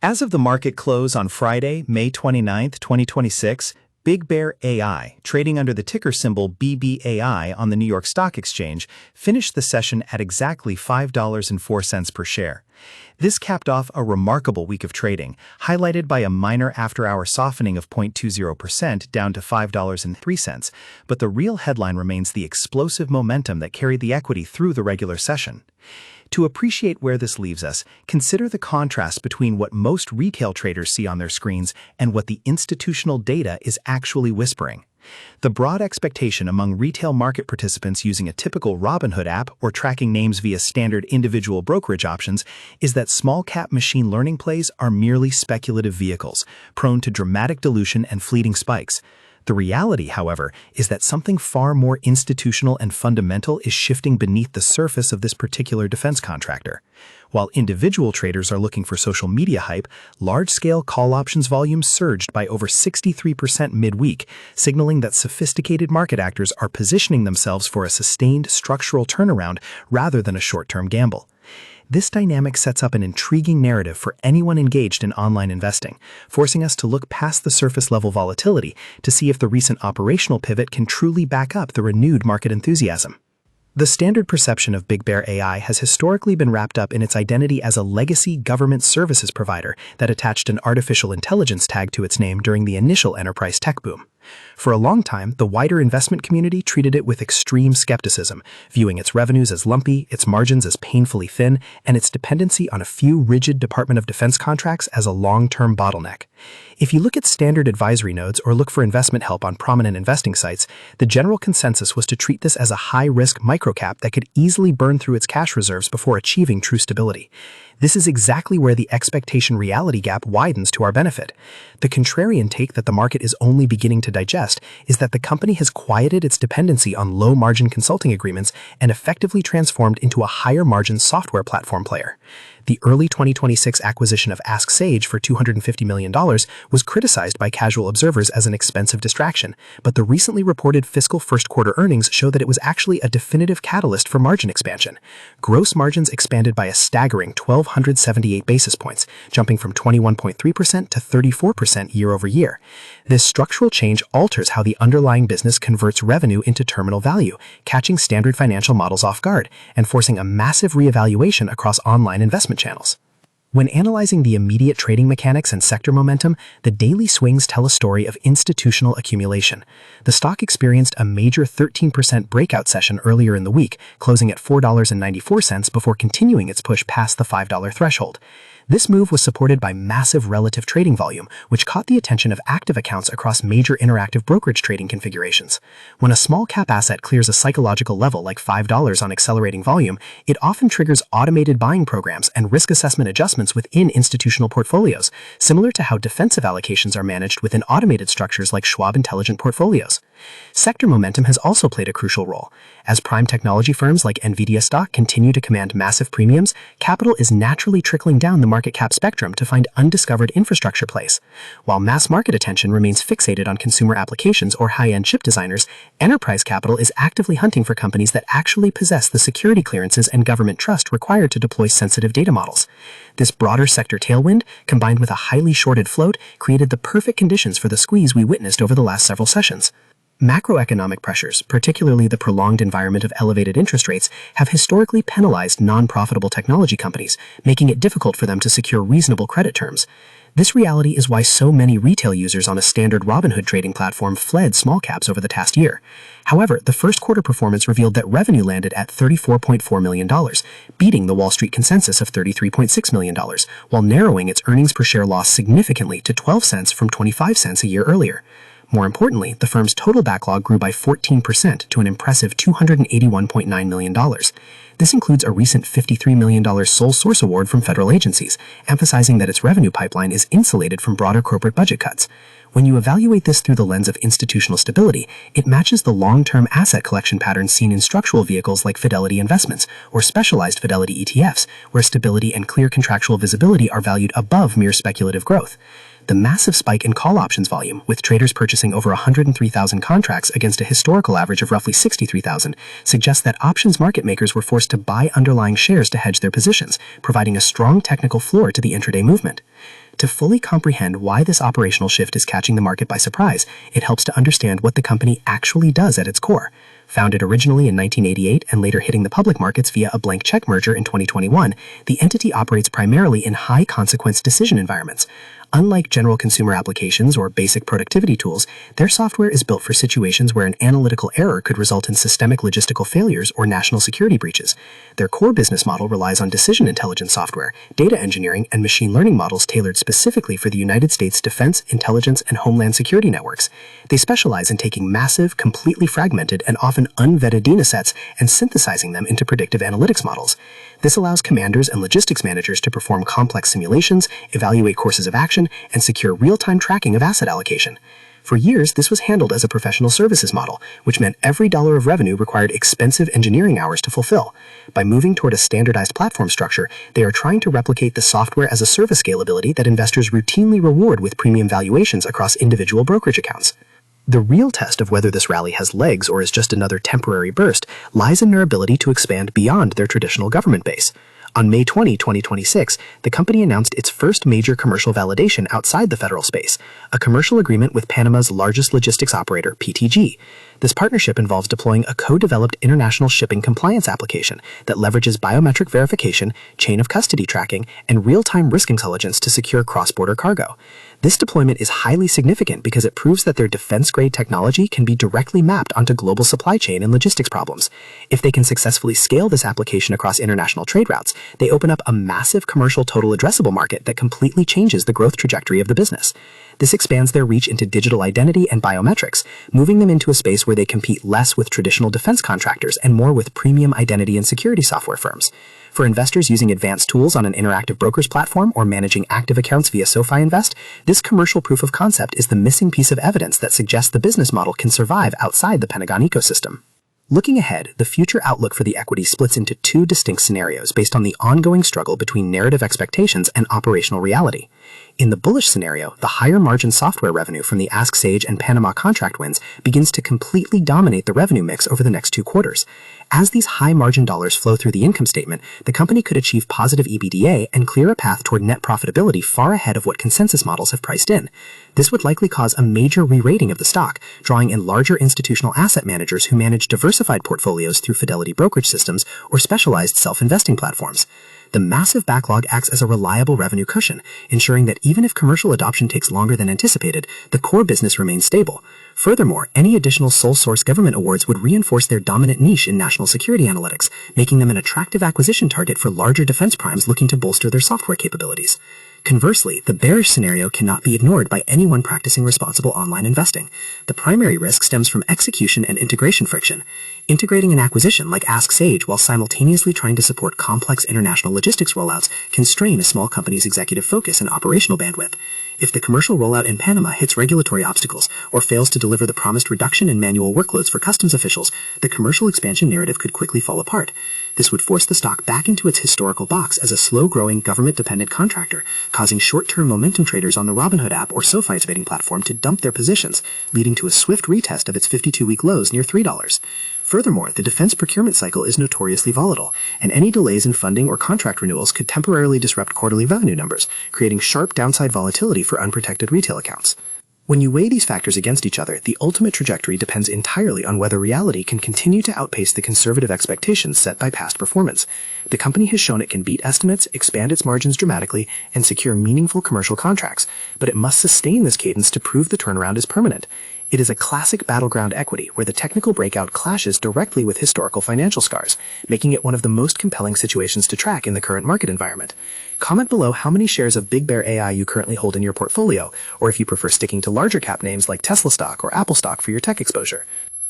As of the market close on Friday, May 29th, 2026, BBAI, trading under the ticker symbol BBAI on the New York Stock Exchange, finished the session at exactly $5.04 per share. This capped off a remarkable week of trading, highlighted by a minor after-hour softening of 0.20% down to $5.03, but the real headline remains the explosive momentum that carried the equity through the regular session. To appreciate where this leaves us, consider the contrast between what most retail traders see on their screens and what the institutional data is actually whispering. The broad expectation among retail market participants using a typical Robinhood app or tracking names via standard individual brokerage options is that small-cap machine learning plays are merely speculative vehicles, prone to dramatic dilution and fleeting spikes. The reality, however, is that something far more institutional and fundamental is shifting beneath the surface of this particular defense contractor. While individual traders are looking for social media hype, large-scale call options volume surged by over 63% midweek, signaling that sophisticated market actors are positioning themselves for a sustained structural turnaround rather than a short-term gamble. This dynamic sets up an intriguing narrative for anyone engaged in online investing, forcing us to look past the surface-level volatility to see if the recent operational pivot can truly back up the renewed market enthusiasm. The standard perception of BBAI has historically been wrapped up in its identity as a legacy government services provider that attached an artificial intelligence tag to its name during the initial enterprise tech boom. For a long time, the wider investment community treated it with extreme skepticism, viewing its revenues as lumpy, its margins as painfully thin, and its dependency on a few rigid Department of Defense contracts as a long-term bottleneck. If you look at standard advisory nodes or look for investment help on prominent investing sites, the general consensus was to treat this as a high-risk microcap that could easily burn through its cash reserves before achieving true stability. This is exactly where the expectation-reality gap widens to our benefit. The contrarian take that the market is only beginning to digest is that the company has quieted its dependency on low-margin consulting agreements and effectively transformed into a higher-margin software platform player. The early 2026 acquisition of Ask Sage for $250 million was criticized by casual observers as an expensive distraction, but the recently reported fiscal first-quarter earnings show that it was actually a definitive catalyst for margin expansion. Gross margins expanded by a staggering 1,278 basis points, jumping from 21.3% to 34% year-over-year. This structural change alters how the underlying business converts revenue into terminal value, catching standard financial models off guard and forcing a massive reevaluation across online investment channels. When analyzing the immediate trading mechanics and sector momentum, the daily swings tell a story of institutional accumulation. The stock experienced a major 13% breakout session earlier in the week, closing at $4.94 before continuing its push past the $5 threshold. This move was supported by massive relative trading volume, which caught the attention of active accounts across major interactive brokerage trading configurations. When a small-cap asset clears a psychological level like $5 on accelerating volume, it often triggers automated buying programs and risk assessment adjustments within institutional portfolios, similar to how defensive allocations are managed within automated structures like Schwab Intelligent Portfolios. Sector momentum has also played a crucial role. As prime technology firms like Nvidia stock continue to command massive premiums, capital is naturally trickling down the market cap spectrum to find undiscovered infrastructure plays. While mass market attention remains fixated on consumer applications or high-end chip designers, enterprise capital is actively hunting for companies that actually possess the security clearances and government trust required to deploy sensitive data models. This broader sector tailwind, combined with a highly shorted float, created the perfect conditions for the squeeze we witnessed over the last several sessions. Macroeconomic pressures, particularly the prolonged environment of elevated interest rates, have historically penalized non-profitable technology companies, making it difficult for them to secure reasonable credit terms. This reality is why so many retail users on a standard Robinhood trading platform fled small caps over the past year. However, the first quarter performance revealed that revenue landed at $34.4 million, beating the Wall Street consensus of $33.6 million, while narrowing its earnings per share loss significantly to 12 cents from 25 cents a year earlier. More importantly, the firm's total backlog grew by 14% to an impressive $281.9 million. This includes a recent $53 million sole source award from federal agencies, emphasizing that its revenue pipeline is insulated from broader corporate budget cuts. When you evaluate this through the lens of institutional stability, it matches the long-term asset collection patterns seen in structural vehicles like Fidelity Investments or specialized Fidelity ETFs, where stability and clear contractual visibility are valued above mere speculative growth. The massive spike in call options volume, with traders purchasing over 103,000 contracts against a historical average of roughly 63,000, suggests that options market makers were forced to buy underlying shares to hedge their positions, providing a strong technical floor to the intraday movement. To fully comprehend why this operational shift is catching the market by surprise, it helps to understand what the company actually does at its core. Founded originally in 1988 and later hitting the public markets via a blank check merger in 2021, the entity operates primarily in high-consequence decision environments. Unlike general consumer applications or basic productivity tools, their software is built for situations where an analytical error could result in systemic logistical failures or national security breaches. Their core business model relies on decision intelligence software, data engineering, and machine learning models tailored specifically for the United States defense, intelligence, and homeland security networks. They specialize in taking massive, completely fragmented, and often unvetted datasets and synthesizing them into predictive analytics models. This allows commanders and logistics managers to perform complex simulations, evaluate courses of action, and secure real-time tracking of asset allocation. For years, this was handled as a professional services model, which meant every dollar of revenue required expensive engineering hours to fulfill. By moving toward a standardized platform structure, they are trying to replicate the software as a service scalability that investors routinely reward with premium valuations across individual brokerage accounts. The real test of whether this rally has legs or is just another temporary burst lies in their ability to expand beyond their traditional government base. On May 20, 2026, the company announced its first major commercial validation outside the federal space, a commercial agreement with Panama's largest logistics operator, PTG. This partnership involves deploying a co-developed international shipping compliance application that leverages biometric verification, chain of custody tracking, and real-time risk intelligence to secure cross-border cargo. This deployment is highly significant because it proves that their defense-grade technology can be directly mapped onto global supply chain and logistics problems. If they can successfully scale this application across international trade routes, they open up a massive commercial total addressable market that completely changes the growth trajectory of the business. This expands their reach into digital identity and biometrics, moving them into a space where they compete less with traditional defense contractors and more with premium identity and security software firms. For investors using advanced tools on an interactive broker's platform or managing active accounts via SoFi Invest, this commercial proof of concept is the missing piece of evidence that suggests the business model can survive outside the Pentagon ecosystem. Looking ahead, the future outlook for the equity splits into two distinct scenarios based on the ongoing struggle between narrative expectations and operational reality. In the bullish scenario, the higher margin software revenue from the Ask Sage and Panama contract wins begins to completely dominate the revenue mix over the next 2 quarters. As these high margin dollars flow through the income statement, the company could achieve positive EBITDA and clear a path toward net profitability far ahead of what consensus models have priced in. This would likely cause a major re-rating of the stock, drawing in larger institutional asset managers who manage diversified portfolios through Fidelity brokerage systems or specialized self-investing platforms. The massive backlog acts as a reliable revenue cushion, ensuring that even if commercial adoption takes longer than anticipated, the core business remains stable. Furthermore, any additional sole source government awards would reinforce their dominant niche in national security analytics, making them an attractive acquisition target for larger defense primes looking to bolster their software capabilities. Conversely, the bearish scenario cannot be ignored by anyone practicing responsible online investing. The primary risk stems from execution and integration friction. Integrating an acquisition like Ask Sage while simultaneously trying to support complex international logistics rollouts can strain a small company's executive focus and operational bandwidth. If the commercial rollout in Panama hits regulatory obstacles or fails to deliver the promised reduction in manual workloads for customs officials, the commercial expansion narrative could quickly fall apart. This would force the stock back into its historical box as a slow-growing, government-dependent contractor, causing short-term momentum traders on the Robinhood app or SoFi trading platform to dump their positions, leading to a swift retest of its 52-week lows near $3. Furthermore, the defense procurement cycle is notoriously volatile, and any delays in funding or contract renewals could temporarily disrupt quarterly revenue numbers, creating sharp downside volatility for unprotected retail accounts. When you weigh these factors against each other, the ultimate trajectory depends entirely on whether reality can continue to outpace the conservative expectations set by past performance. The company has shown it can beat estimates, expand its margins dramatically, and secure meaningful commercial contracts, but it must sustain this cadence to prove the turnaround is permanent. It is a classic battleground equity where the technical breakout clashes directly with historical financial scars, making it one of the most compelling situations to track in the current market environment. Comment below how many shares of BBAI you currently hold in your portfolio, or if you prefer sticking to larger cap names like Tesla stock or Apple stock for your tech exposure.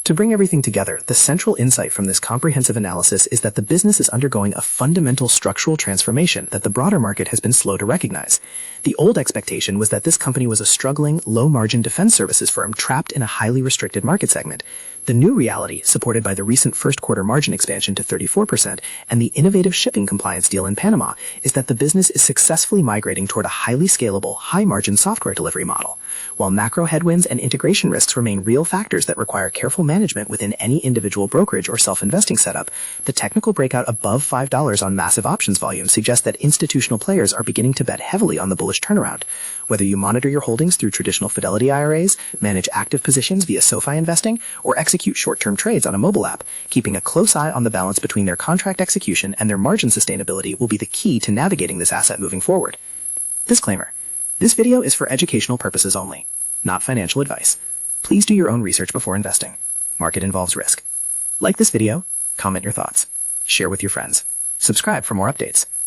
To bring everything together, the central insight from this comprehensive analysis is that the business is undergoing a fundamental structural transformation that the broader market has been slow to recognize. The old expectation was that this company was a struggling, low-margin defense services firm trapped in a highly restricted market segment. The new reality, supported by the recent first-quarter margin expansion to 34% and the innovative shipping compliance deal in Panama, is that the business is successfully migrating toward a highly scalable, high-margin software delivery model. While macro headwinds and integration risks remain real factors that require careful management within any individual brokerage or self-investing setup, the technical breakout above $5 on massive options volume suggests that institutional players are beginning to bet heavily on the bullish turnaround. Whether you monitor your holdings through traditional Fidelity IRAs, manage active positions via SoFi investing, or execute short-term trades on a mobile app, keeping a close eye on the balance between their contract execution and their margin sustainability will be the key to navigating this asset moving forward. Disclaimer: this video is for educational purposes only, not financial advice. Please do your own research before investing. Market involves risk. Like this video, comment your thoughts, share with your friends, subscribe for more updates.